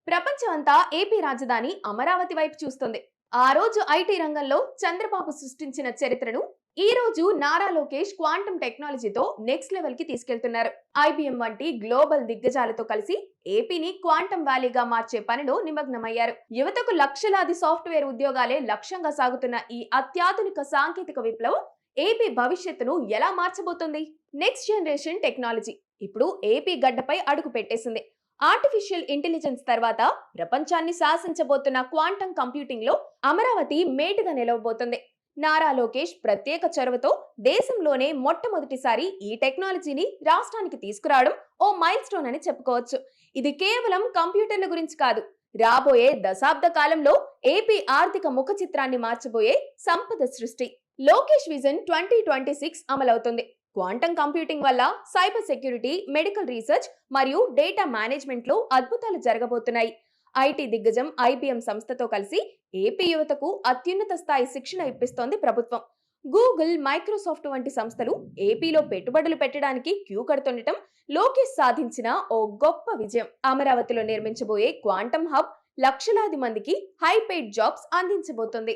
ప్రపంచం అంతా ఏపీ రాజధాని అమరావతి వైపు చూస్తుంది. ఆ రోజు ఐటీ రంగంలో చంద్రబాబు సృష్టించిన చరిత్రను ఈ రోజు నారా లోకేష్ క్వాంటం టెక్నాలజీతో నెక్స్ట్ లెవెల్ కి తీసుకెళ్తున్నారు. ఐబిఎం వంటి గ్లోబల్ దిగ్గజాలతో కలిసి ఏపీని క్వాంటం వ్యాలీగా మార్చే పనిలో నిమగ్నమయ్యారు. యువతకు లక్షలాది సాఫ్ట్వేర్ ఉద్యోగాలే లక్ష్యంగా సాగుతున్న ఈ అత్యాధునిక సాంకేతిక విప్లవం ఏపీ భవిష్యత్తును ఎలా మార్చబోతుంది? నెక్స్ట్ జనరేషన్ టెక్నాలజీ ఇప్పుడు ఏపీ గడ్డపై అడుగు పెట్టేసింది. ఆర్టిఫిషియల్ ఇంటెలిజెన్స్ తర్వాత ప్రపంచాన్ని శాసించబోతున్న క్వాంటం కంప్యూటింగ్ లో అమరావతి మేటుగా నిలవబోతుంది. నారా లోకేష్ ప్రత్యేక చొరవతో దేశంలోనే మొట్టమొదటిసారి ఈ టెక్నాలజీని రాష్ట్రానికి తీసుకురావడం ఓ మైల్ స్టోన్ అని చెప్పుకోవచ్చు. ఇది కేవలం కంప్యూటర్ల గురించి కాదు, రాబోయే దశాబ్ద కాలంలో ఏపీ ఆర్థిక ముఖ చిత్రాన్ని మార్చబోయే సంపద సృష్టి. లోకేష్ విజన్ 2026 అమలవుతుంది. క్వాంటం కంప్యూటింగ్ వల్ల సైబర్ సెక్యూరిటీ, మెడికల్ రీసెర్చ్ మరియు డేటా మేనేజ్మెంట్ లో అద్భుతాలు జరగబోతున్నాయి. ఐటీ దిగ్గజం ఐబిఎం సంస్థతో కలిసి ఏపీ యువతకు అత్యున్నత స్థాయి శిక్షణ ఇప్పిస్తోంది ప్రభుత్వం. గూగుల్, మైక్రోసాఫ్ట్ వంటి సంస్థలు ఏపీలో పెట్టుబడులు పెట్టడానికి క్యూ కడుతుండటం లోకేష్ సాధించిన ఓ గొప్ప విజయం. అమరావతిలో నిర్మించబోయే క్వాంటం హబ్ లక్షలాది మందికి హై పెయిడ్ జాబ్స్ అందించబోతుంది.